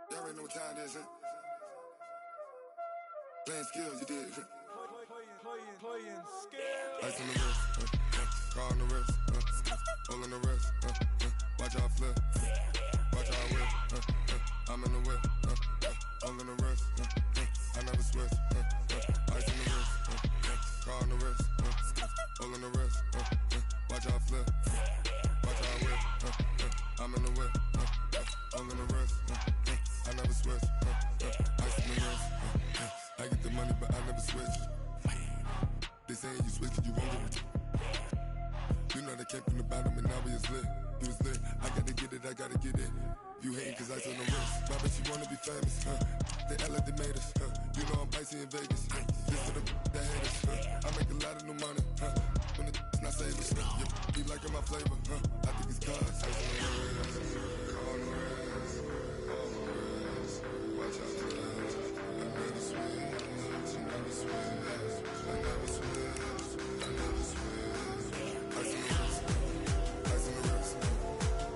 Y'all already know what time it is, huh? Playing skills, you did. Playing skills. Ice on the wrist, car on the wrist, hole in the wrist, watch out flip, watch out whip, I'm in the whip, hole in the wrist, I never switch, ice on the wrist, car on the wrist, hole in the wrist, watch out flip, watch out whip, I'm in the whip, hole in the wrist, I never switch, ice on the wrist, I get the money but I never switch. They saying you switch it, you won't get it. You know they came from the bottom and now we is lit. You was lit, I gotta get it, I gotta get it. You hating cause ice on the wrist. My bitch, you wanna be famous, They Ella, they made us, You know I'm icy in Vegas, This for the that hate us, I make a lot of new money, When the not savers, Be liking my flavor, I think it's cause ice on the wrist, on the wrist, on the wrist. Watch out for that. I never switch, I never switch. I never switch, I never switch. Ice on the wrist, ice on the wrist, ice on the wrist,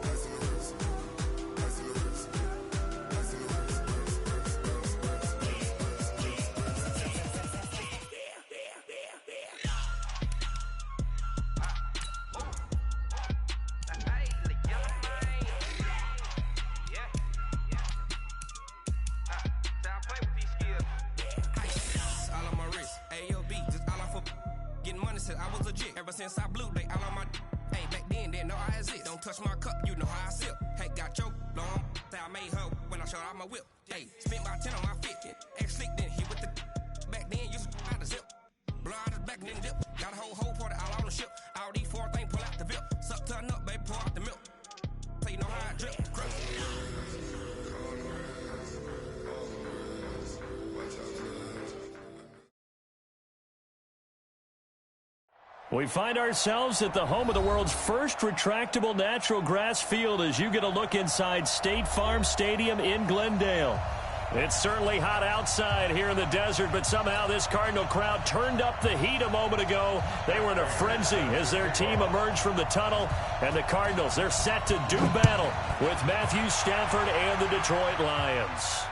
ice on the wrist, ice on the wrist, I was legit. Ever since I blew, they all on my. Hey, back then, didn't know I exist. Don't touch my cup, you know how I sip. Hey, got your long. Say I made her when I showed out my whip. Hey, spent about 10 on my fit. Ex slick, then hit with the. Back then, used to out the zip. Blow out his back, then dip. Got a whole party all on the ship. All these four things, pull out the VIP. Suck, turn up, baby, pour out the milk. So you know how I drip. Crush. We find ourselves at the home of the world's first retractable natural grass field as you get a look inside State Farm Stadium in Glendale. It's certainly hot outside here in the desert, but somehow this Cardinal crowd turned up the heat a moment ago. They were in a frenzy as their team emerged from the tunnel, and the Cardinals, they're set to do battle with Matthew Stafford and the Detroit Lions.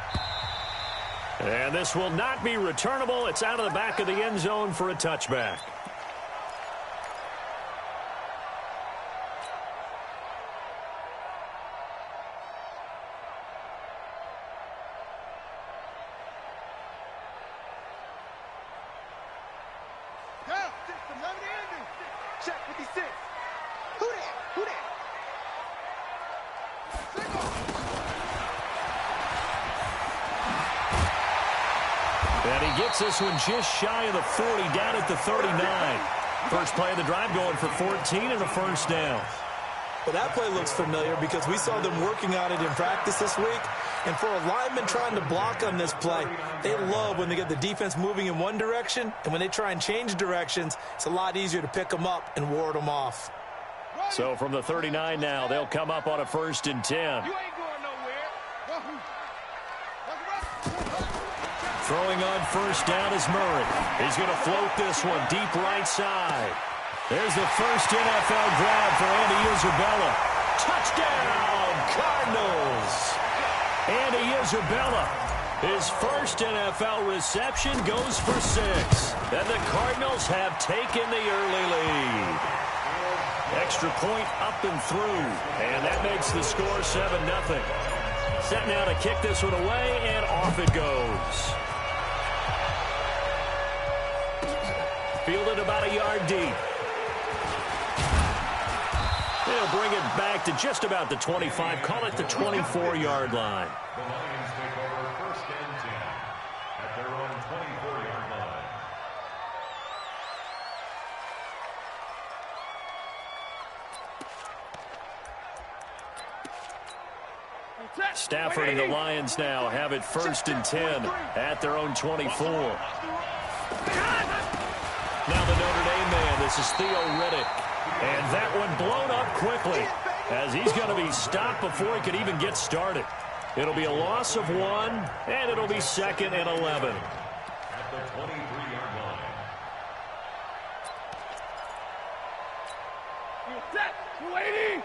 And this will not be returnable. It's out of the back of the end zone for a touchback. Check 56. Who that? Who that? And he gets this one just shy of the 40, down at the 39. First play of the drive going for 14 and a first down. Well, that play looks familiar because we saw them working on it in practice this week. And for a lineman trying to block on this play, they love when they get the defense moving in one direction. And when they try and change directions, it's a lot easier to pick them up and ward them off. So from the 39 now, they'll come up on a 1st and 10. You ain't going nowhere. Throwing on first down is Murray. He's going to float this one deep right side. There's the first NFL grab for Andy Isabella. Touchdown, Cardinals! Andy Isabella, his first NFL reception goes for 6. And the Cardinals have taken the early lead. Extra point up and through. And that makes the score 7-0. Set now to kick this one away, and off it goes. Fielded about a yard deep. They'll bring it back to just about the 25. Call it the 24-yard line. The Lions take over 1st and 10 at their own 24-yard line. Stafford and the Lions now have it 1st and 10 at their own 24. Now the Notre Dame man, this is Theo Riddick. And that one blown up quickly as he's going to be stopped before he could even get started. It'll be a loss of 1, and it'll be 2nd and 11. At the 23-yard line. Waiting.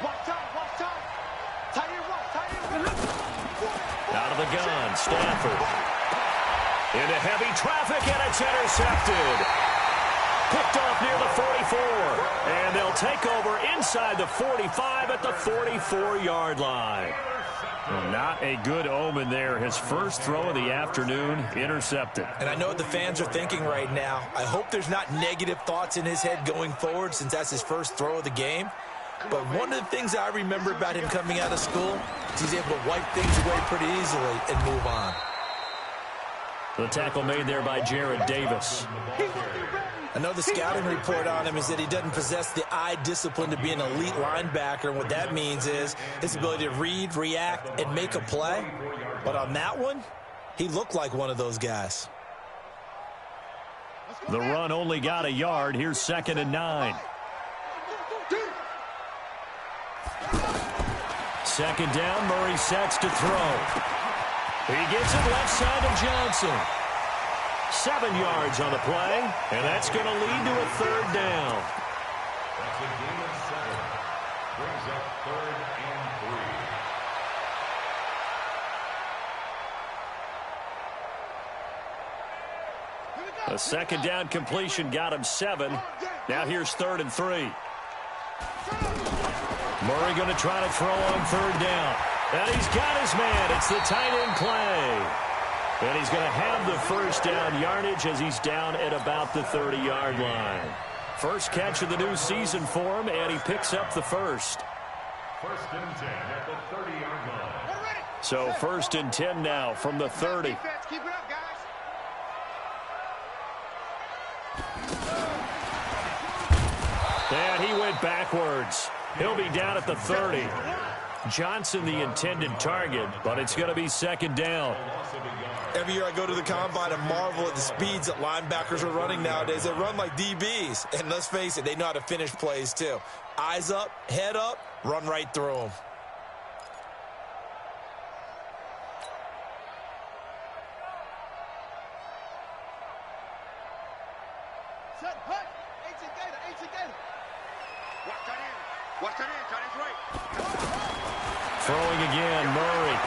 Watch time, watch time. Tight end, watch, tight end. the gun. Stafford. Into heavy traffic, and it's intercepted. Picked off near the 44. And they'll take over inside the 45 at the 44-yard line. Well, not a good omen there. His first throw of the afternoon, intercepted. And I know what the fans are thinking right now. I hope there's not negative thoughts in his head going forward since that's his first throw of the game. But one of the things I remember about him coming out of school is he's able to wipe things away pretty easily and move on. The tackle made there by Jared Davis. I know the scouting report on him is that he doesn't possess the eye discipline to be an elite linebacker, and what that means is his ability to read, react, and make a play. But on that one, he looked like one of those guys. The run only got a yard. Here's 2nd and 9. 2nd down, Murray sets to throw. He gets it left side of Johnson. 7 yards on the play, and that's going to lead to a 3rd down. That's a gain of 7. Brings up 3rd and 3. A 2nd down completion got him 7. Now here's 3rd and 3. Murray going to try to throw on 3rd down. And he's got his man. It's the tight end play. And he's going to have the 1st down yardage as he's down at about the 30-yard line. First catch of the new season for him, and he picks up the 1st. 1st and 10 at the 30-yard line. So 1st and 10 now from the 30. Keep it up, guys. And he went backwards. He'll be down at the 30. Johnson the intended target, but it's going to be 2nd down. Every year I go to the combine and marvel at the speeds that linebackers are running nowadays. They run like DBs. And let's face it, they know how to finish plays too. Eyes up, head up, run right through them. Set, hut. Ancient Gator, Ancient Gator. Watch that in. Watch that in. Tight end's right. Throwing again, Murray.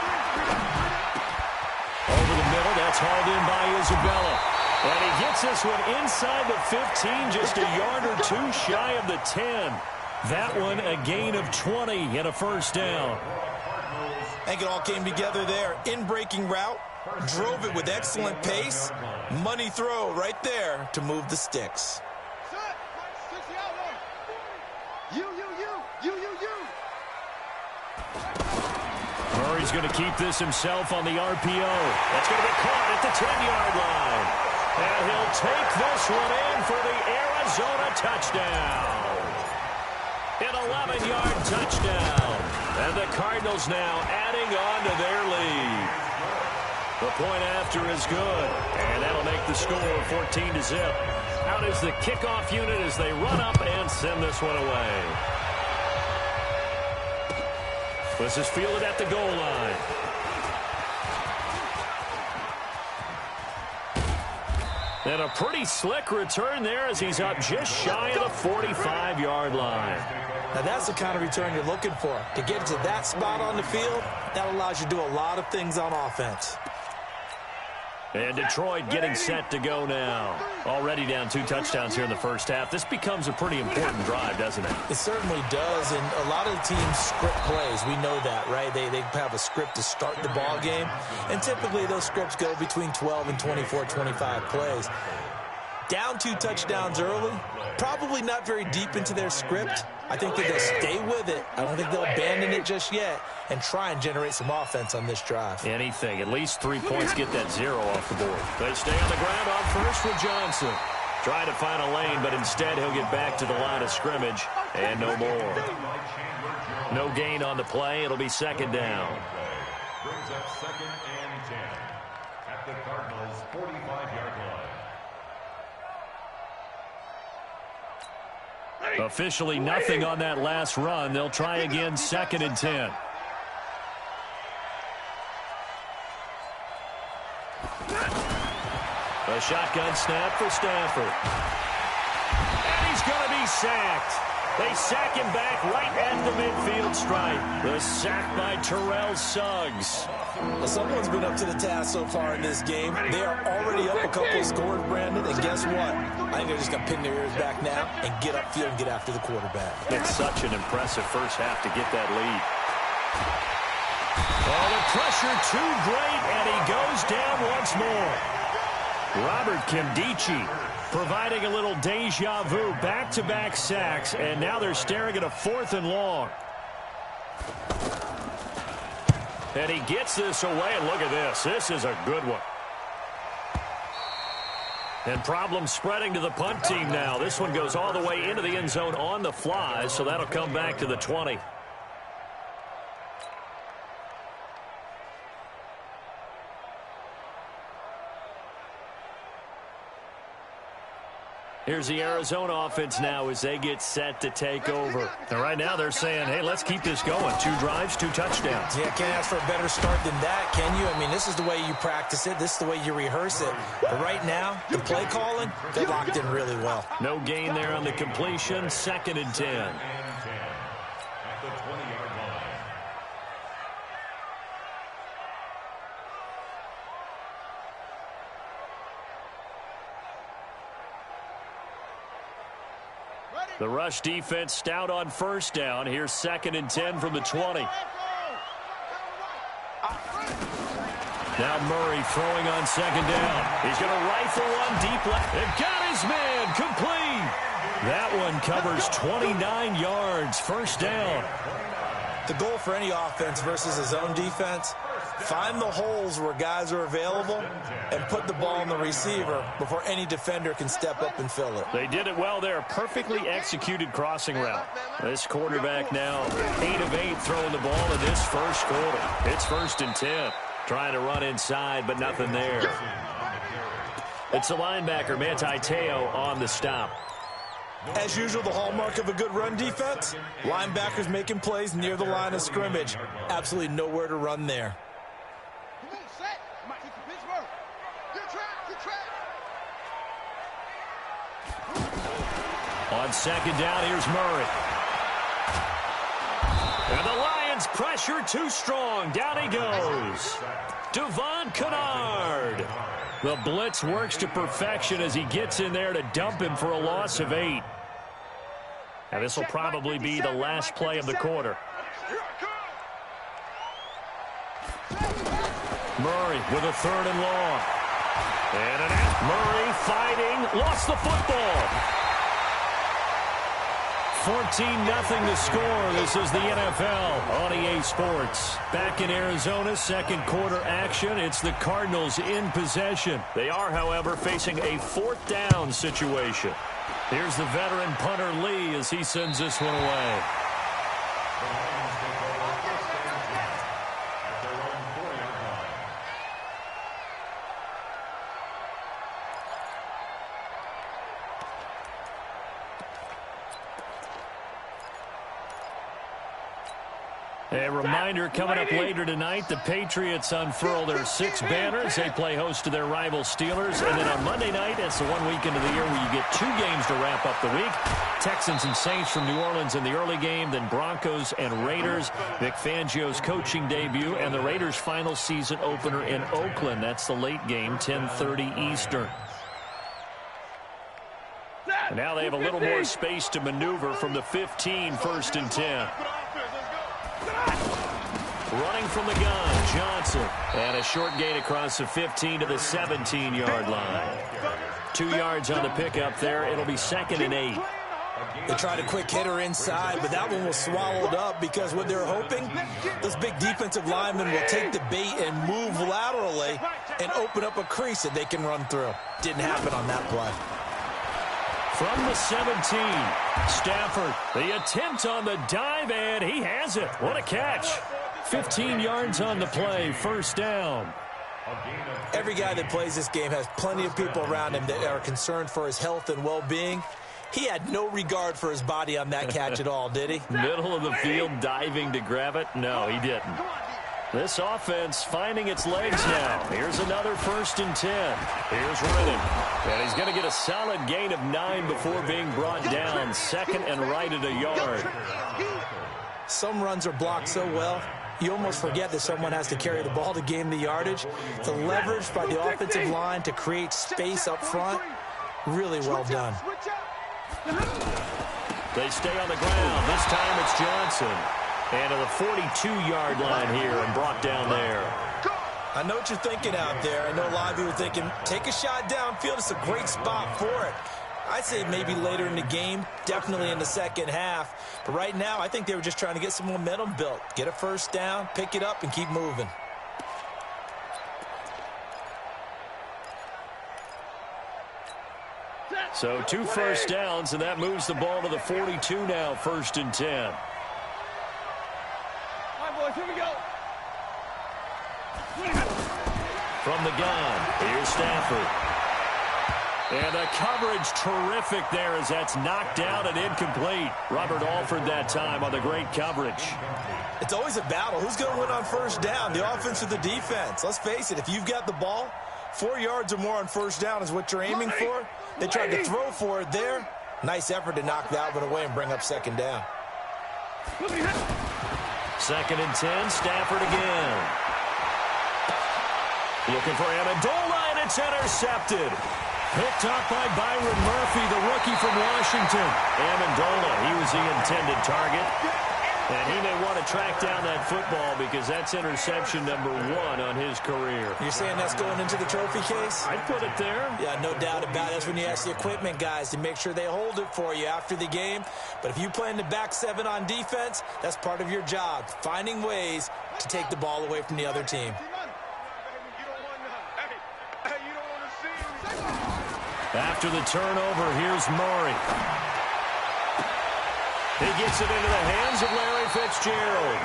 Over the middle, that's hauled in by Isabella. And he gets this one inside the 15, just a yard or 2 shy of the 10. That one a gain of 20 and a 1st down. I think it all came together there. In-breaking route, drove it with excellent pace. Money throw right there to move the sticks. Set. 60 out there. You. Murray's going to keep this himself on the RPO. That's going to be caught at the 10-yard line. And he'll take this one in for the Arizona touchdown. An 11-yard touchdown. And the Cardinals now adding on to their lead. The point after is good. And that'll make the score 14-0. Out is the kickoff unit as they run up and send this one away. This is fielded at the goal line. And a pretty slick return there as he's up just shy of the 45-yard line. Now that's the kind of return you're looking for. To get to that spot on the field, that allows you to do a lot of things on offense. And Detroit getting set to go now. Already down 2 touchdowns here in the first half. This becomes a pretty important drive, doesn't it? It certainly does, and a lot of the teams script plays. We know that, right? They have a script to start the ball game, and typically those scripts go between 12 and 24, 25 plays. Down 2 touchdowns early, probably not very deep into their script. I think that they'll stay with it. I don't think they'll abandon it just yet and try and generate some offense on this drive. Anything. At least 3 points, get that 0 off the board. They stay on the ground on first with Johnson. Trying to find a lane, but instead he'll get back to the line of scrimmage and no more. No gain on the play. It'll be 2nd down. Brings up 2nd and 10 at the Cardinals' 45-yard line. Officially nothing on that last run. They'll try again 2nd and 10. A shotgun snap for Stafford. And he's going to be sacked. They sack him back right at the midfield stripe. The sack by Terrell Suggs. Well, someone's been up to the task so far in this game. They are already up a couple of scores, Brandon, and guess what? I think they're just going to pin their ears back now and get upfield and get after the quarterback. It's such an impressive first half to get that lead. Oh, the pressure too great, and he goes down once more. Robert Kimdichie providing a little deja vu, back-to-back sacks, and now they're staring at a 4th and long. And he gets this away, and look at this. This is a good one. And problems spreading to the punt team now. This one goes all the way into the end zone on the fly, so that'll come back to the 20. Here's the Arizona offense now as they get set to take over. And right now they're saying, hey, let's keep this going. 2 drives, 2 touchdowns. Yeah, can't ask for a better start than that, can you? I mean, this is the way you practice it. This is the way you rehearse it. But right now, the play calling, they're locked in really well. No gain there on the completion. 2nd and 10. At the 20-yard line. The rush defense stout on first down. Here's 2nd and 10 from the 20. Now Murray throwing on 2nd down. He's going to rifle one deep left. And got his man complete. That one covers 29 yards. First down. The goal for any offense versus a zone defense, find the holes where guys are available and put the ball on the receiver before any defender can step up and fill it. They did it well there. Perfectly executed crossing route. This quarterback now 8 of 8 throwing the ball in this first quarter. It's 1st and 10. Trying to run inside, but nothing there. It's the linebacker, Manti Te'o, on the stop. As usual, the hallmark of a good run defense, linebackers making plays near the line of scrimmage. Absolutely nowhere to run there. On 2nd down, here's Murray. And the Lions pressure too strong. Down he goes. Devon Kennard. The blitz works to perfection as he gets in there to dump him for a loss of 8. And this will probably be the last play of the quarter. Murray with a 3rd and long. And Murray fighting. Lost the football. 14-0 to score. This is the NFL on EA Sports. Back in Arizona, 2nd quarter action. It's the Cardinals in possession. They are, however, facing a 4th down situation. Here's the veteran punter Lee as he sends this one away. A reminder coming up later tonight, the Patriots unfurl their 6 banners. They play host to their rival Steelers. And then on Monday night, it's the one weekend of the year where you get 2 games to wrap up the week. Texans and Saints from New Orleans in the early game, then Broncos and Raiders. Vic Fangio's coaching debut and the Raiders' final season opener in Oakland. That's the late game, 10:30 Eastern. And now they have a little more space to maneuver from the 15, 1st and 10. Running from the gun, Johnson. And a short gain across the 15 to the 17-yard line. 2 yards on the pickup there. It'll be 2nd and 8. They tried a quick hitter inside, but that one was swallowed up because what they're hoping, those big defensive linemen will take the bait and move laterally and open up a crease that they can run through. Didn't happen on that play. From the 17, Stafford, the attempt on the dive, and he has it. What a catch. 15 yards on the play, 1st down. Every guy that plays this game has plenty of people around him that are concerned for his health and well-being. He had no regard for his body on that catch at all, did he? Middle of the field, diving to grab it? No, he didn't. This offense finding its legs now. Here's another 1st and 10. Here's Riddick. And he's going to get a solid gain of 9 before being brought down. 2nd and right at a yard. Some runs are blocked so well, you almost forget that someone has to carry the ball to gain the yardage. The leverage by the offensive line to create space up front, really well done. They stay on the ground. This time it's Johnson. And to the 42-yard line here and brought down there. I know what you're thinking out there. I know a lot of you are thinking, take a shot downfield. It's a great spot for it. I'd say maybe later in the game, definitely in the second half. But right now, I think they were just trying to get some momentum built. Get a 1st down, pick it up, and keep moving. So 2 first downs, and that moves the ball to the 42 now, 1st and 10. Here we go. From the gun, here's Stafford. And the coverage terrific there as that's knocked out and incomplete. Robert Alford that time on the great coverage. It's always a battle. Who's going to win on 1st down, the offense or the defense? Let's face it, if you've got the ball, 4 yards or more on 1st down is what you're aiming for. They tried to throw for it there. Nice effort to knock that one away and bring up 2nd down. 2nd and 10, Stafford again. Looking for Amendola, and it's intercepted. Picked up by Byron Murphy, the rookie from Washington. Amendola, he was the intended target. And he may want to track down that football because that's interception number 1 on his career. You're saying that's going into the trophy case? I'd put it there. Yeah, no doubt about it. That's when you ask the equipment guys to make sure they hold it for you after the game. But if you play in the back 7 on defense, that's part of your job, finding ways to take the ball away from the other team. After the turnover, here's Murray. He gets it into the hands of Larry Fitzgerald.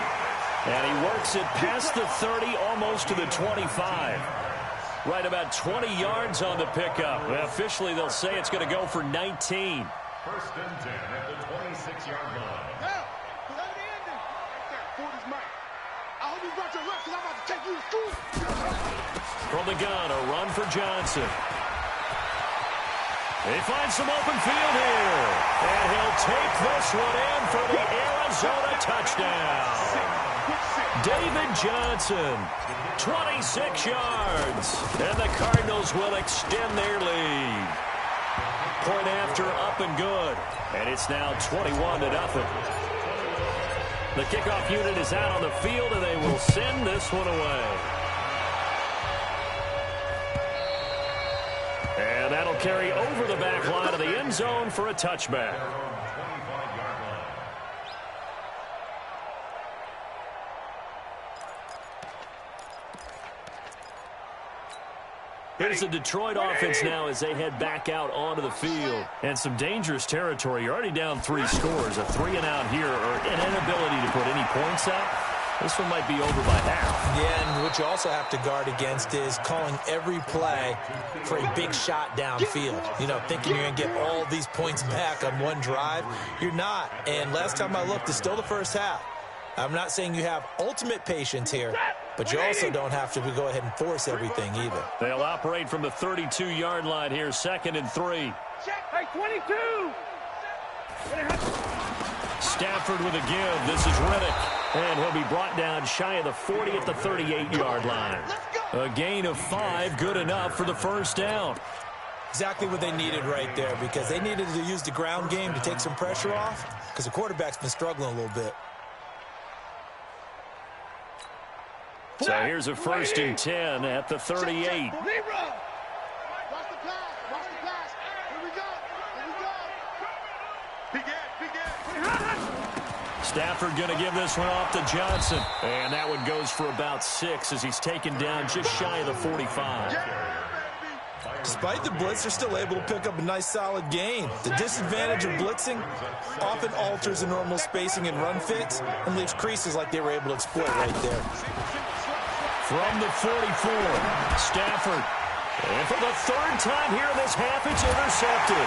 And he works it past the 30, almost to the 25. Right about 20 yards on the pickup. Well, officially, they'll say it's going to go for 19. 1st and 10 at the 26-yard line. Yeah, play the ending. Right there, 40's mine. I hope you brought your rep because I'm about to take you to school. From the gun, a run for Johnson. He finds some open field here. And he'll take this one in for the Arizona touchdown. David Johnson, 26 yards. And the Cardinals will extend their lead. Point after up and good. And it's now 21-0. The kickoff unit is out on the field, and they will send this one away. And that'll carry over the back line of the end zone for a touchback. Here's the Detroit offense now as they head back out onto the field. And some dangerous territory. You're already down 3 scores. A 3-and-out here or an inability to put any points up. This one might be over by half. Yeah, and what you also have to guard against is calling every play for a big shot downfield. You know, thinking you're going to get all these points back on one drive. You're not. And last time I looked, it's still the first half. I'm not saying you have ultimate patience here, but you also don't have to go ahead and force everything either. They'll operate from the 32-yard line here, 2nd and 3. Hey, 22! Stafford with a give. This is Riddick. And he'll be brought down shy of the 40 at the 38-yard line. A gain of 5, good enough for the 1st down. Exactly what they needed right there, because they needed to use the ground game to take some pressure off, because the quarterback's been struggling a little bit. So here's a 1st and 10 at the 38. Stafford going to give this one off to Johnson. And that one goes for about 6 as he's taken down just shy of the 45. Despite the blitz, they're still able to pick up a nice solid gain. The disadvantage of blitzing often alters the normal spacing and run fits and leaves creases like they were able to exploit right there. From the 44, Stafford. And for the 3rd time here in this half, it's intercepted.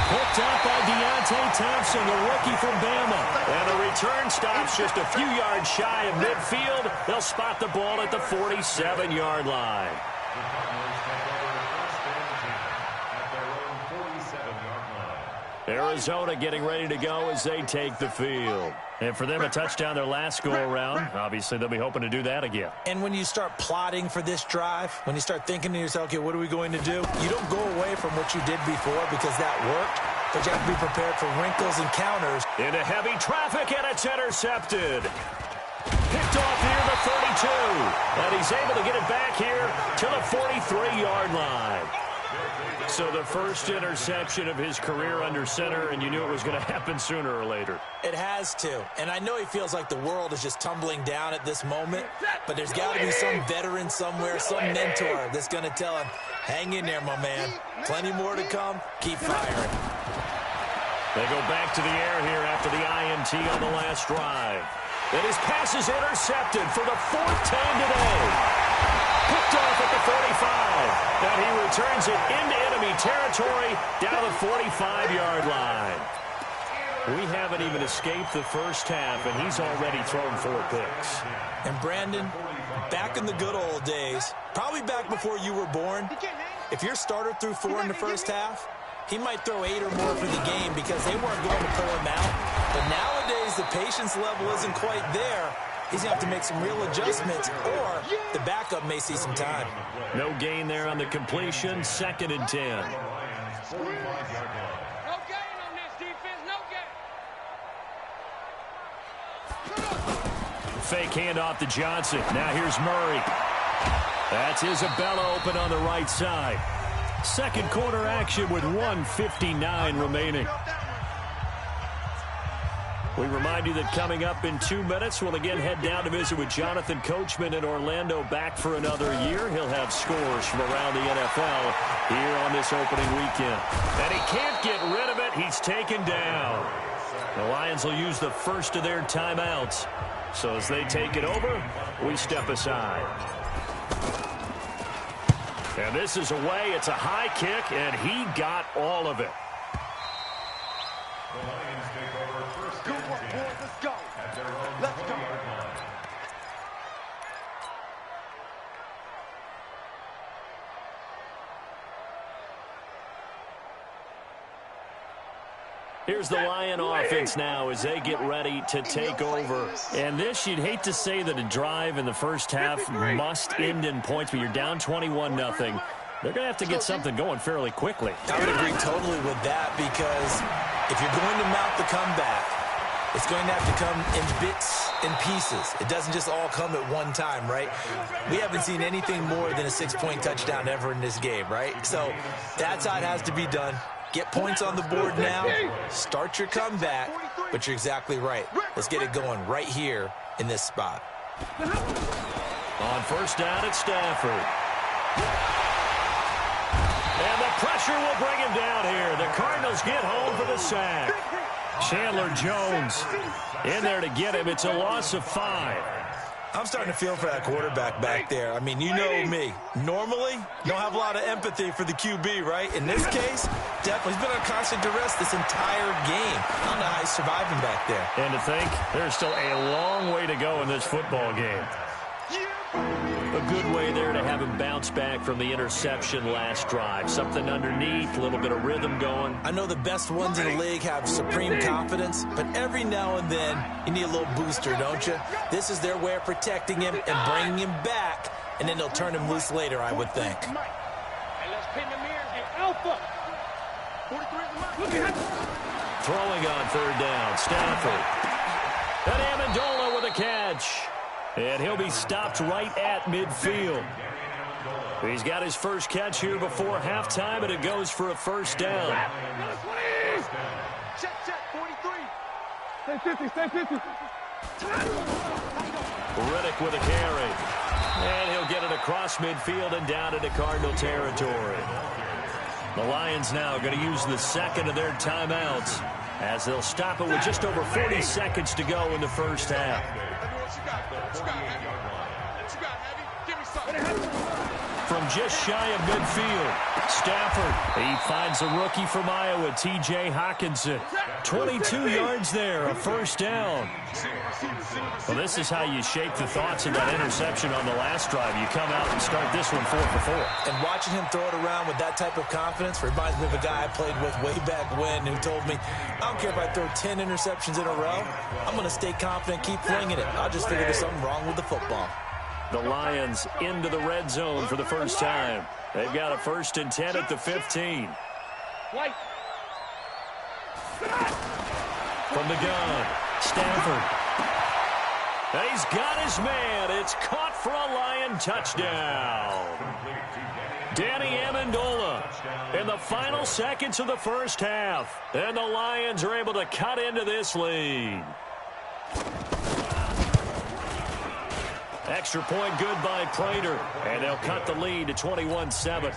Picked up by Deontay Thompson, the rookie from Bama. And the return stops just a few yards shy of midfield. They'll spot the ball at the 47-yard line. Arizona getting ready to go as they take the field. And for them, a touchdown their last go-around. Obviously, they'll be hoping to do that again. And when you start plotting for this drive, when you start thinking to yourself, okay, what are we going to do? You don't go away from what you did before because that worked, but you have to be prepared for wrinkles and counters. Into heavy traffic, and it's intercepted. Picked off near the 32. And he's able to get it back here to the 43-yard line. So the first interception of his career under center, and you knew it was going to happen sooner or later. It has to. And I know he feels like the world is just tumbling down at this moment, but there's got to be some veteran somewhere, some mentor that's going to tell him, hang in there, my man. Plenty more to come. Keep firing. They go back to the air here after the INT on the last drive. And his pass is intercepted for the fourth time today. Picked off at the 45. And he returns it into enemy territory down the 45-yard line. We haven't even escaped the first half, and he's already thrown 4 picks. And Brandon, back in the good old days, probably back before you were born, if your starter threw 4 in the first half, he might throw 8 or more for the game because they weren't going to pull him out. But nowadays, the patience level isn't quite there. He's going to have to make some real adjustments, or the backup may see some time. No gain there on the completion. 2nd and 10. No gain on this defense, no gain. Fake handoff to Johnson. Now here's Murray. That's Isabella open on the right side. Second quarter action with 1:59 remaining. We remind you that coming up in 2 minutes, we'll again head down to visit with Jonathan Coachman in Orlando, back for another year. He'll have scores from around the NFL here on this opening weekend. And he can't get rid of it. He's taken down. The Lions will use the first of their timeouts. So as they take it over, we step aside. And this is away. It's a high kick, and he got all of it. Good work, boys. Let's go. Let's go. Here's the Lion offense now as they get ready to take over. And this, you'd hate to say that a drive in the first half must end in points, but you're down 21-0. They're going to have to get something going fairly quickly. I would agree totally with that because if you're going to mount the comeback, it's going to have to come in bits and pieces. It doesn't just all come at one time, right? We haven't seen anything more than a 6-point touchdown ever in this game, right? So that's how it has to be done. Get points on the board now. Start your comeback. But you're exactly right. Let's get it going right here in this spot. On first down at Stafford. And the pressure will bring him down here. The Cardinals get home for the sack. Chandler Jones in there to get him. It's a loss of 5. I'm starting to feel for that quarterback back there. I mean, you know me. Normally, don't have a lot of empathy for the QB, right? In this case, definitely. He's been on constant duress this entire game. I don't know how he's surviving back there. And to think, there's still a long way to go in this football game. A good way there to have him bounce back from the interception last drive. Something underneath, a little bit of rhythm going. I know the best ones in the league have supreme confidence, but every now and then you need a little booster, don't you? This is their way of protecting him and bringing him back, and then they'll turn him loose later, I would think. And let's pin the mirror. Hey, Alpha. 43 is Throwing on third down, Stafford. And Amendola with a catch. And he'll be stopped right at midfield. He's got his first catch here before halftime, and it goes for a first down. Check, 43. Stay 50. Riddick with a carry. And he'll get it across midfield and down into Cardinal territory. The Lions now going to use the second of their timeouts as they'll stop it with just over 40 seconds to go in the first half. from just shy of midfield. Stafford, he finds a rookie from Iowa, T.J. Hawkinson. 22 yards there, a first down. Well, this is how you shake the thoughts of that interception on the last drive. You come out and start this one 4 for 4. And watching him throw it around with that type of confidence reminds me of a guy I played with way back when who told me, I don't care if I throw 10 interceptions in a row, I'm going to stay confident, keep flinging it. I'll just figure there's something wrong with the football. The Lions into the red zone for the first time. They've got a 1st and 10 at the 15. From the gun, Stafford. And he's got his man. It's caught for a Lion touchdown. Danny Amendola in the final seconds of the first half. And the Lions are able to cut into this lead. Extra point good by Prater. And they'll cut the lead to 21-7.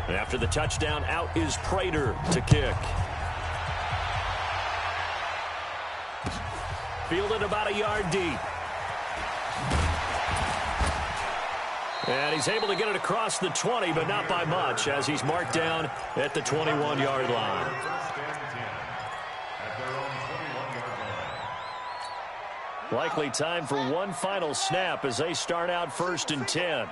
After the touchdown, out is Prater to kick. Fielded about a yard deep. And he's able to get it across the 20, but not by much, as he's marked down at the 21-yard line. Likely time for one final snap as they start out 1st and 10.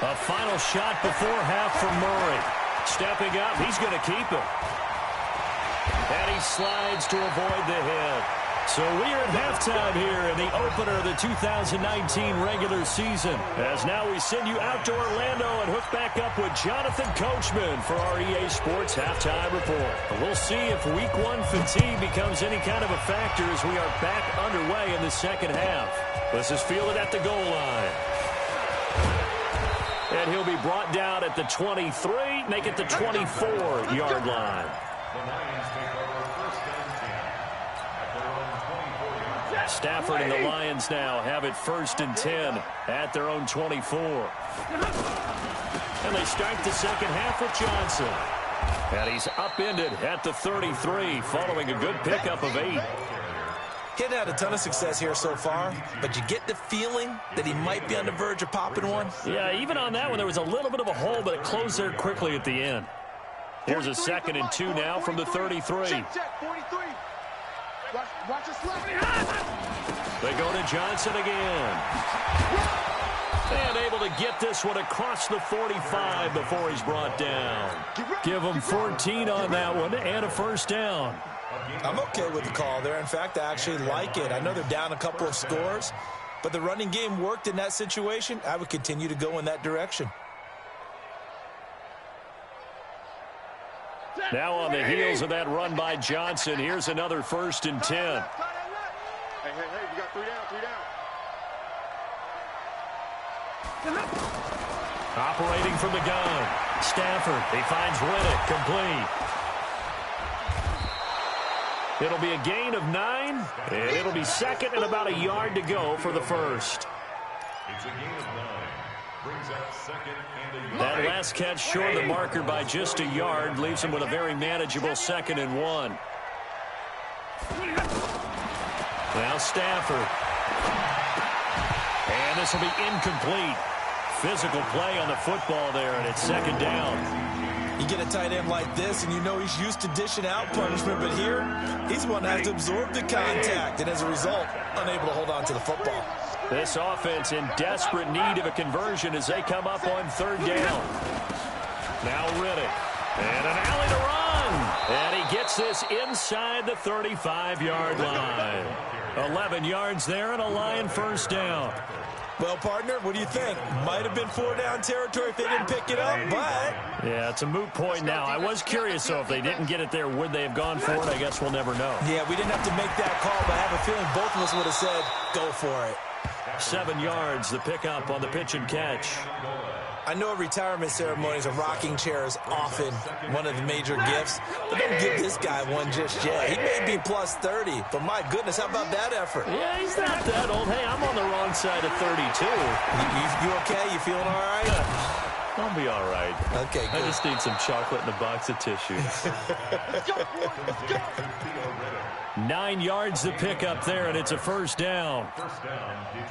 A final shot before half for Murray. Stepping up, he's going to keep it. And he slides to avoid the hit. So we are at halftime here in the opener of the 2019 regular season. As now we send you out to Orlando and hook back up with Jonathan Coachman for our EA Sports Halftime Report. We'll see if Week 1 fatigue becomes any kind of a factor as we are back underway in the second half. This is fielded at the goal line. And he'll be brought down at the 23, make it the 24-yard line. Stafford and the Lions now have it 1st and 10 at their own 24. And they start the second half with Johnson. And he's upended at the 33 following a good pickup of 8. He hadn't had a ton of success here so far, but you get the feeling that he might be on the verge of popping one. Yeah, even on that one, there was a little bit of a hole, but it closed there quickly at the end. Here's a 2nd and 2 now from the 33. They go to Johnson again. And able to get this one across the 45 before he's brought down. Give him 14 on that one and a first down. I'm okay with the call there. In fact, I actually like it. I know they're down a couple of scores, but the running game worked in that situation. I would continue to go in that direction. Now on the heels of that run by Johnson, here's another 1st and 10. Hey, we got 3 down. Operating from the gun. Stafford, he finds Riddick, complete. It'll be a gain of 9, and it'll be 2nd and about a yard to go for the first. It's a gain of 9. Brings up 2nd and a yard. That last catch short of the marker by just a yard leaves him with a very manageable 2nd and 1. Now Stafford. And this will be incomplete. Physical play on the football there, and it's 2nd down. You get a tight end like this, and you know he's used to dishing out punishment, but here, he's the one that has to absorb the contact, and as a result, unable to hold on to the football. This offense in desperate need of a conversion as they come up on 3rd down. Now Riddick. And an alley to run. And he gets this inside the 35-yard line. 11 yards there and a Lion first down. Well, partner, what do you think? Might have been 4-down territory if they didn't pick it up, but... Yeah, it's a moot point now. I was curious, though, if they didn't get it there, would they have gone for it? I guess we'll never know. Yeah, we didn't have to make that call, but I have a feeling both of us would have said, go for it. 7 yards, the pickup on the pitch and catch. I know retirement ceremonies, a rocking chair is often one of the major gifts, but don't give this guy one just yet. He may be plus 30, but my goodness, how about that effort? Yeah, he's not that old. Hey, I'm on the wrong side of 32. You okay? You feeling all right? I'll be all right. Okay, good. I just need some chocolate and a box of tissues. Let's go, boys. Let's go. 9 yards to pick up there, and it's a first down.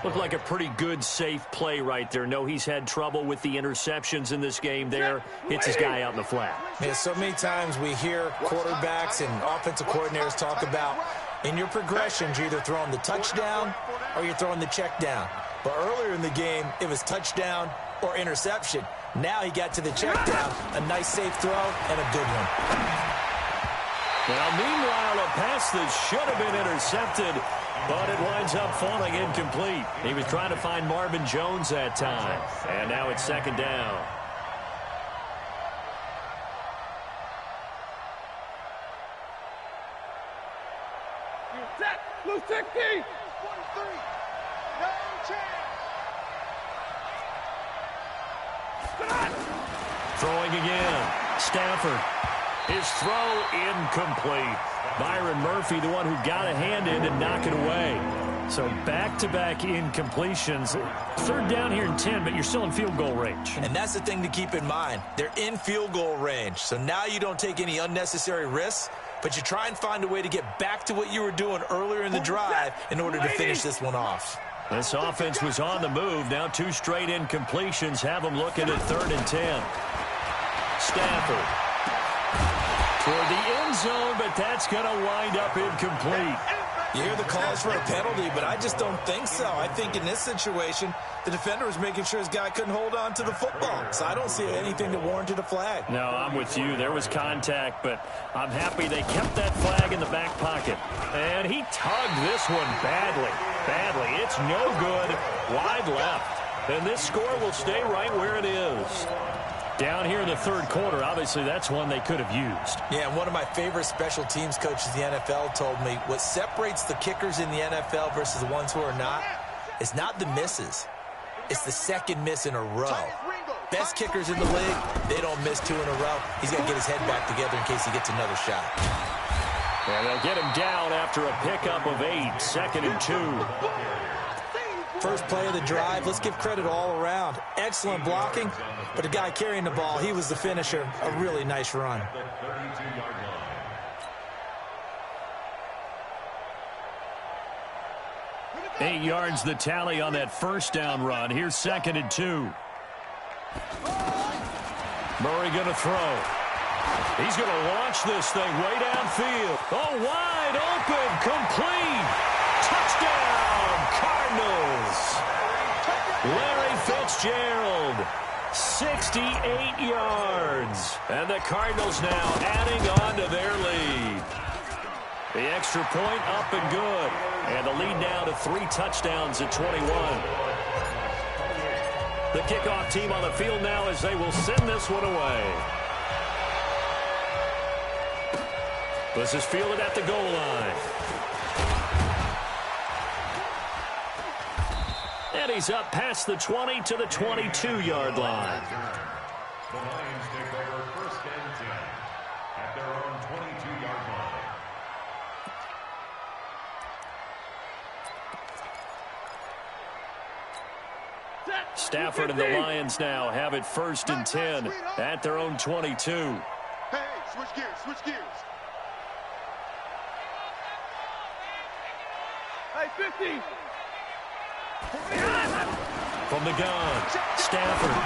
Looked like a pretty good, safe play right there. No, he's had trouble with the interceptions in this game there. Hits his guy out in the flat. Man, so many times we hear quarterbacks and offensive coordinators talk about in your progressions, you're either throwing the touchdown or you're throwing the check down. But earlier in the game, it was touchdown or interception. Now he got to the check down, a nice safe throw, and a good one. Well, meanwhile, a pass that should have been intercepted, but it winds up falling incomplete. He was trying to find Marvin Jones that time, and now it's second down. Set. Blue 60. 43. No chance. Throwing again. Stafford. His throw incomplete. Byron Murphy, the one who got a hand in and knock it away. So back-to-back incompletions. Third down here and 10, but you're still in field goal range. And that's the thing to keep in mind. They're in field goal range. So now you don't take any unnecessary risks, but you try and find a way to get back to what you were doing earlier in the drive in order to finish this one off. This offense was on the move. Now 2 straight incompletions have them looking at 3rd and 10. Stafford. Toward the end zone, but that's going to wind up incomplete. You hear the calls for a penalty, but I just don't think so. I think in this situation, the defender was making sure his guy couldn't hold on to the football. So I don't see anything that warranted a flag. No, I'm with you. There was contact, but I'm happy they kept that flag in the back pocket. And he tugged this one badly. Badly. It's no good. Wide left. And this score will stay right where it is. Down here in the third quarter, obviously that's one they could have used. Yeah, and one of my favorite special teams coaches in the NFL told me what separates the kickers in the NFL versus the ones who are not is not the misses. It's the second miss in a row. Best kickers in the league, they don't miss 2 in a row. He's got to get his head back together in case he gets another shot. And they'll get him down after a pickup of 8, 2nd and 2. First play of the drive, let's give credit all around. Excellent blocking, but the guy carrying the ball, he was the finisher. A really nice run. 8 yards the tally on that first down run. Here's 2nd and 2. Murray going to throw. He's going to launch this thing way downfield. Oh, wide open, complete. Touchdown, Cardinals. Larry Fitzgerald, 68 yards. And the Cardinals now adding on to their lead. The extra point up and good. And the lead now to 3 touchdowns at 21. The kickoff team on the field now as they will send this one away. This is fielded at the goal line. And he's up past the 20 to the 22-yard line. The Lions take over 1st and 10 at their own 22-yard line. Stafford and the Lions now have it 1st and 10 at their own 22. Hey, switch gears, switch gears. Hey, 50. From the gun, Stafford.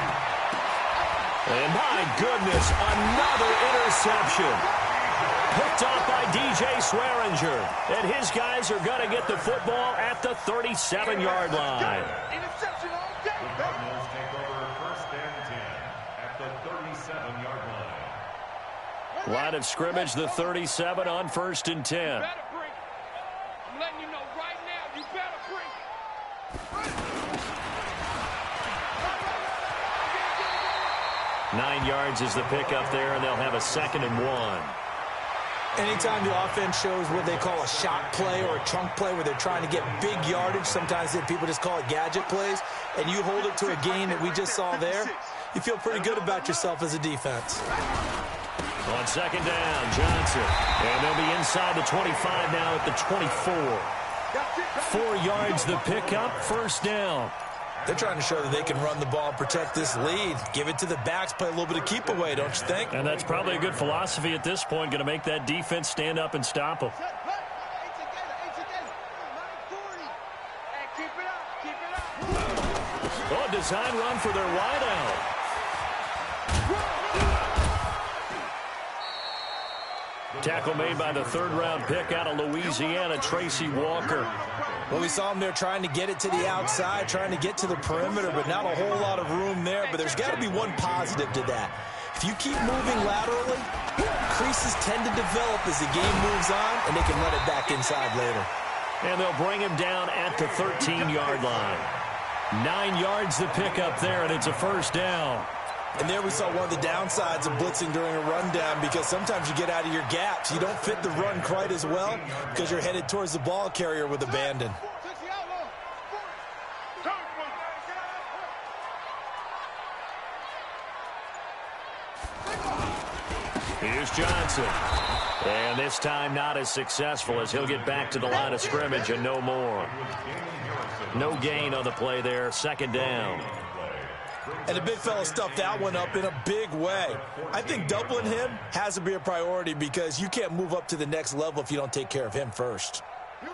And my goodness, another interception. Picked off by DJ Swearinger. And his guys are going to get the football at the 37-yard line. Interception all day. The Cardinals take over 1st and 10 at the 37-yard line. Line of scrimmage, the 37 on 1st and 10. Better bring it. I'm letting you know right now, you better bring it. 9 yards is the pickup there, and they'll have a 2nd and 1. Anytime the offense shows what they call a shot play or a chunk play where they're trying to get big yardage, sometimes people just call it gadget plays, and you hold it to a gain that we just saw there, you feel pretty good about yourself as a defense. On second down, Johnson. And they'll be inside the 25 now at the 24. 4 yards the pickup, first down. They're trying to show that they can run the ball and protect this lead. Give it to the backs, play a little bit of keep away, don't you think? And that's probably a good philosophy at this point, going to make that defense stand up and stop them. Oh, design run for their wideout. Tackle made by the third-round pick out of Louisiana, Tracy Walker. Well, we saw him there trying to get it to the outside, trying to get to the perimeter, but not a whole lot of room there. But there's got to be one positive to that. If you keep moving laterally, creases tend to develop as the game moves on, and they can run it back inside later. And they'll bring him down at the 13-yard line. 9 yards the pickup there, and it's a first down. And there we saw one of the downsides of blitzing during a rundown, because sometimes you get out of your gaps. You don't fit the run quite as well because you're headed towards the ball carrier with abandon. Here's Johnson. And this time not as successful as he'll get back to the line of scrimmage and no more. No gain on the play there, second down. And the big fella stuffed that one up in a big way. I think doubling him has to be a priority because you can't move up to the next level if you don't take care of him first.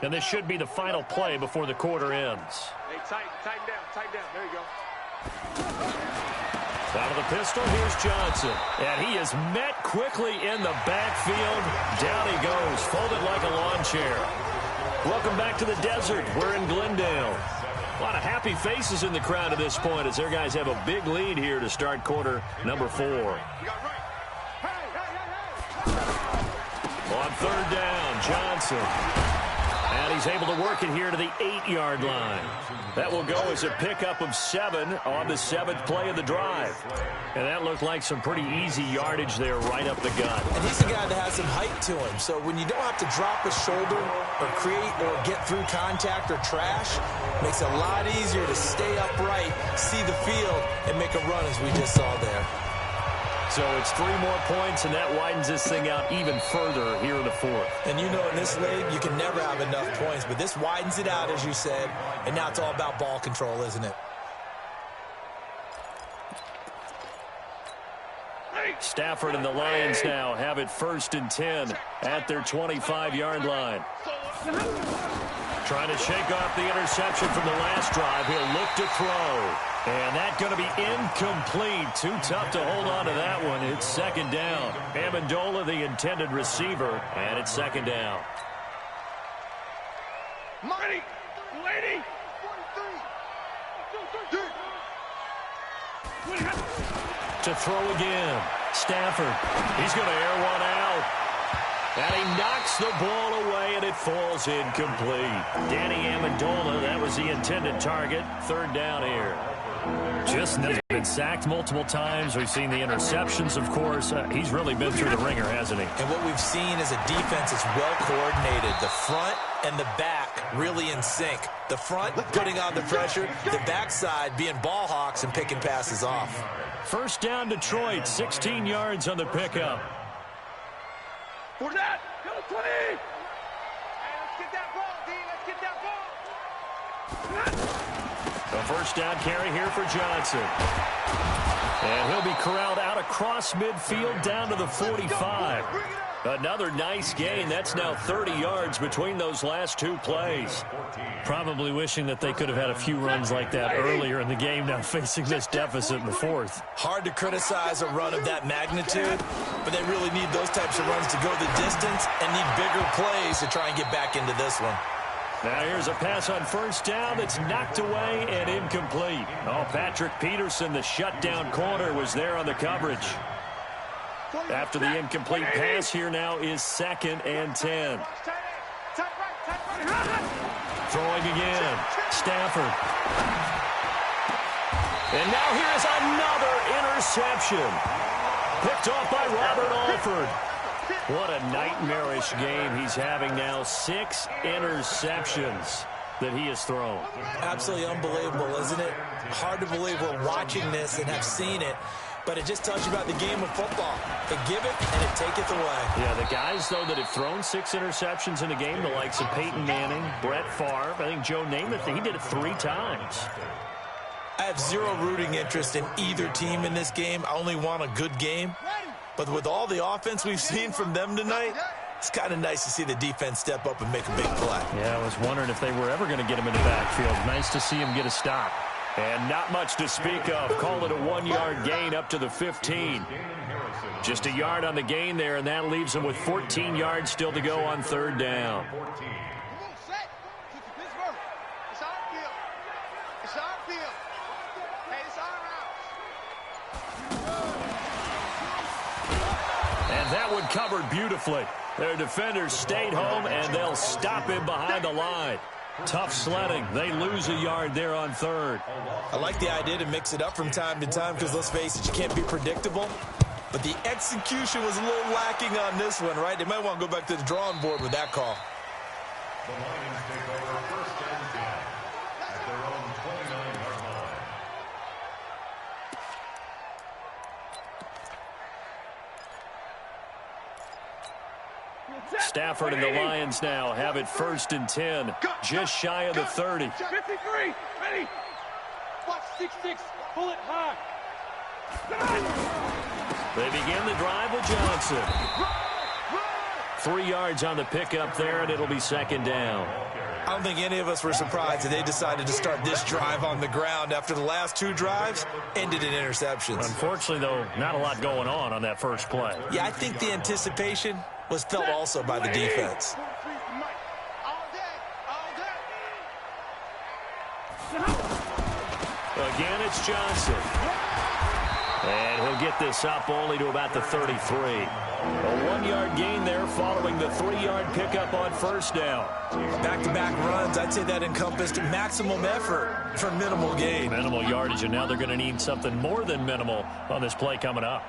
And this should be the final play before the quarter ends. Hey, tighten down. There you go. Out of the pistol, here's Johnson. And he is met quickly in the backfield. Down he goes, folded like a lawn chair. Welcome back to the desert. We're in Glendale. A lot of happy faces in the crowd at this point as their guys have a big lead here to start quarter number 4. On third down, Johnson. And he's able to work it here to the 8-yard line. That will go as a pickup of 7 on the 7th play of the drive. And that looked like some pretty easy yardage there right up the gut. And he's a guy that has some height to him. So when you don't have to drop a shoulder or create or get through contact or trash, it makes it a lot easier to stay upright, see the field, and make a run as we just saw there. So it's 3 more points, and that widens this thing out even further here in the 4th. And you know in this league, you can never have enough points, but this widens it out, as you said, and now it's all about ball control, isn't it? Stafford and the Lions now have it 1st and 10 at their 25-yard line. Trying to shake off the interception from the last drive. He'll look to throw. And that's going to be incomplete. Too tough to hold on to that one. It's second down. Amendola, the intended receiver, and it's second down. Lady! To throw again. Stafford. He's going to air one out. And he knocks the ball away, and it falls incomplete. Danny Amendola, that was the intended target. Third down here. Justin has been sacked multiple times. We've seen the interceptions, of course. He's really been through the ringer, hasn't he? And what we've seen is a defense that's well coordinated. The front and the back really in sync. The front putting on the pressure, the backside being ball hawks and picking passes off. First down, Detroit, 16 yards on the pickup. For that, go 20! Hey, let's get that ball, D. Let's get that ball. A first down carry here for Johnson. And he'll be corralled out across midfield down to the 45. Another nice gain. That's now 30 yards between those last 2 plays. Probably wishing that they could have had a few runs like that earlier in the game, now facing this deficit in the 4th. Hard to criticize a run of that magnitude, but they really need those types of runs to go the distance and need bigger plays to try and get back into this one. Now here's a pass on first down that's knocked away and incomplete. Oh, Patrick Peterson, the shutdown corner, was there on the coverage. After the incomplete pass, here now is 2nd and 10. Throwing again. Stafford. And now here is another interception. Picked off by Robert Alford. What a nightmarish game he's having now. 6 interceptions that he has thrown. Absolutely unbelievable, isn't it? Hard to believe we're watching this and have seen it, but it just tells you about the game of football. They give it and it taketh away. Yeah, the guys, though, that have thrown 6 interceptions in a game, the likes of Peyton Manning, Brett Favre, I think Joe Namath, he did it 3 times. I have zero rooting interest in either team in this game. I only want a good game. But with all the offense we've seen from them tonight, it's kind of nice to see the defense step up and make a big play. Yeah, I was wondering if they were ever going to get him in the backfield. Nice to see him get a stop. And not much to speak of. Call it a 1-yard gain up to the 15. Just a yard on the gain there, and that leaves him with 14 yards still to go on 3rd down. And that one covered beautifully. Their defenders stayed home, and they'll stop him behind the line. Tough sledding. They lose a yard there on 3rd. I like the idea to mix it up from time to time because, let's face it, you can't be predictable. But the execution was a little lacking on this one, right? They might want to go back to the drawing board with that call. The Lions take over 1st and 10 at their own 29-yard line. Stafford and the Lions now have it 1st and 10, just shy of the 30. 53, ready. Watch 6-6, pull it high. They begin the drive with Johnson. 3 yards on the pickup there, and it'll be 2nd down. I don't think any of us were surprised that they decided to start this drive on the ground after the last 2 drives ended in interceptions. Unfortunately, though, not a lot going on that first play. Yeah, I think the anticipation was felt also by the defense. Again, it's Johnson. And he'll get this up only to about the 33. A 1-yard gain there following the 3-yard pickup on 1st down. Back-to-back runs, I'd say that encompassed maximum effort for minimal gain. Minimal yardage, and now they're going to need something more than minimal on this play coming up.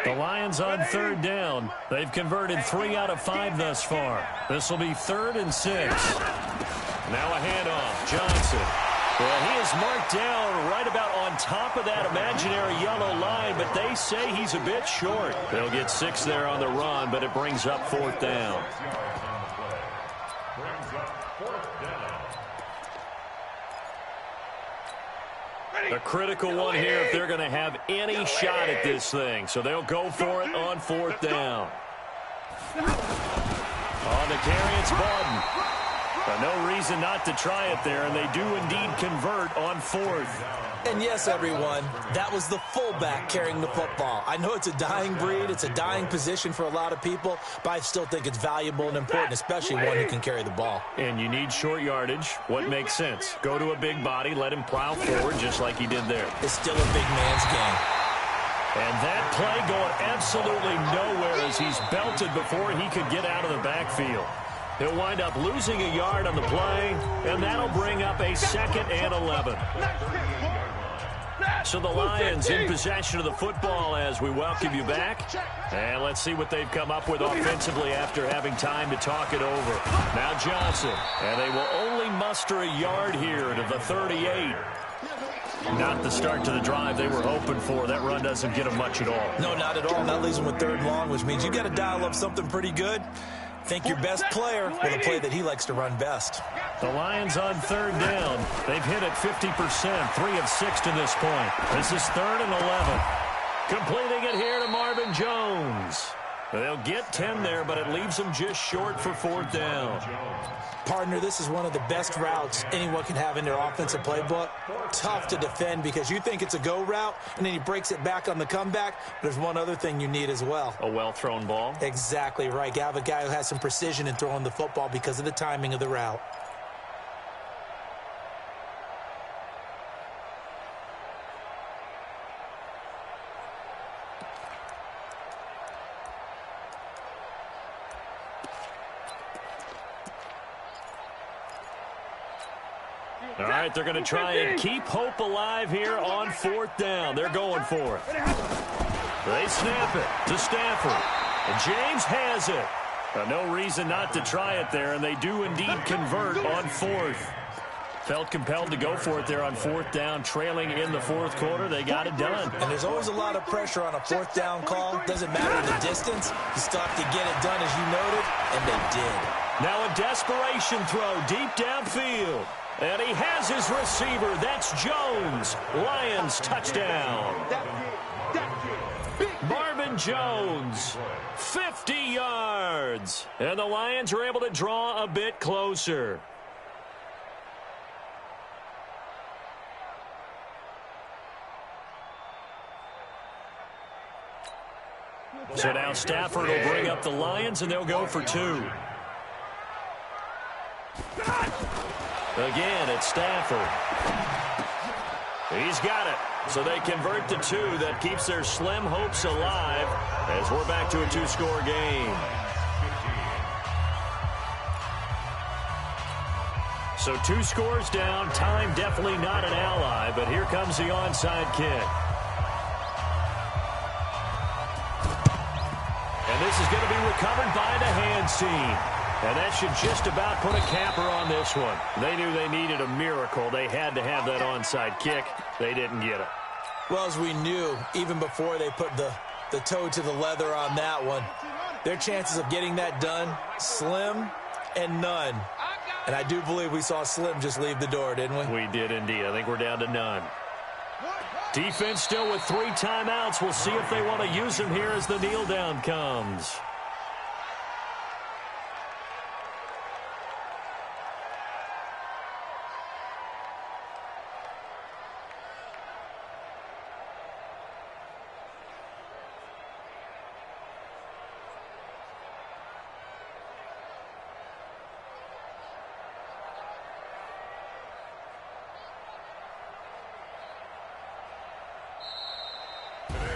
The Lions on 3rd down. They've converted 3 out of 5 thus far. This will be 3rd and 6. Now a handoff. Johnson. Well, he is marked down right about on top of that imaginary yellow line, but they say he's a bit short. They'll get 6 there on the run, but it brings up 4th down. A critical one here if they're going to have any shot at this thing. So they'll go for it on 4th down. On the carry, it's Bawden. But no reason not to try it there, and they do indeed convert on 4th. And yes, everyone, that was the fullback carrying the football. I know it's a dying breed, it's a dying position for a lot of people, but I still think it's valuable and important, especially one who can carry the ball. And you need short yardage. What makes sense? Go to a big body, let him plow forward just like he did there. It's still a big man's game. And that play going absolutely nowhere as he's belted before he could get out of the backfield. He'll wind up losing a yard on the play, and that'll bring up a 2nd and 11. So the Lions in possession of the football as we welcome you back. And let's see what they've come up with offensively after having time to talk it over. Now Johnson, and they will only muster a yard here to the 38. Not the start to the drive they were hoping for. That run doesn't get them much at all. No, not at all. That leaves them with 3rd and long, which means you got to dial up something pretty good. Think your best player with a play that he likes to run best. The Lions on 3rd down. They've hit it 50%, 3 of 6 to this point. This is 3rd and 11. Completing it here to Marvin Jones. They'll get 10 there, but it leaves them just short for 4th down. Partner, this is one of the best routes anyone can have in their offensive playbook. Tough to defend because you think it's a go route, and then he breaks it back on the comeback. But there's one other thing you need as well. A well-thrown ball? Exactly right. You have a guy who has some precision in throwing the football because of the timing of the route. All right, they're going to try and keep hope alive here on 4th down. They're going for it. They snap it to Stafford. And James has it. No reason not to try it there, and they do indeed convert on 4th. Felt compelled to go for it there on 4th down, trailing in the 4th quarter. They got it done. And there's always a lot of pressure on a 4th down call. Doesn't matter the distance. You still have to get it done, as you noted, and they did. Now a desperation throw deep downfield. And he has his receiver. That's Jones. Lions touchdown. Marvin Jones, 50 yards. And the Lions are able to draw a bit closer. So now Stafford will bring up the Lions, and they'll go for 2. Again, it's Stafford. He's got it. So they convert to 2. That keeps their slim hopes alive as we're back to a 2-score game. So 2 scores down. Time definitely not an ally, but here comes the onside kick. And this is going to be recovered by the hands team. And that should just about put a capper on this one. They knew they needed a miracle. They had to have that onside kick. They didn't get it. Well, as we knew, even before they put the toe to the leather on that one, their chances of getting that done, slim and none. And I do believe we saw Slim just leave the door, didn't we? We did indeed. I think we're down to none. Defense still with 3 timeouts. We'll see if they want to use them here as the kneel down comes.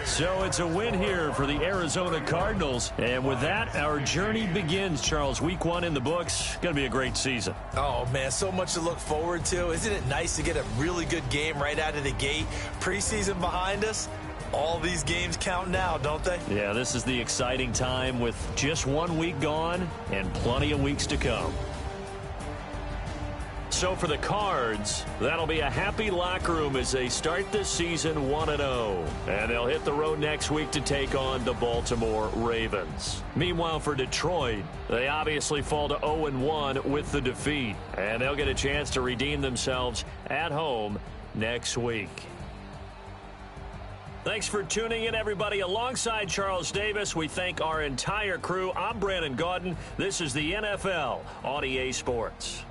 So it's a win here for the Arizona Cardinals. And with that, our journey begins, Charles. Week 1 in the books. Going to be a great season. Oh, man, so much to look forward to. Isn't it nice to get a really good game right out of the gate? Preseason behind us. All these games count now, don't they? Yeah, this is the exciting time with just 1 week gone and plenty of weeks to come. So for the Cards, that'll be a happy locker room as they start this season 1-0. And they'll hit the road next week to take on the Baltimore Ravens. Meanwhile, for Detroit, they obviously fall to 0-1 with the defeat. And they'll get a chance to redeem themselves at home next week. Thanks for tuning in, everybody. Alongside Charles Davis, we thank our entire crew. I'm Brandon Gaudin. This is the NFL on EA Sports.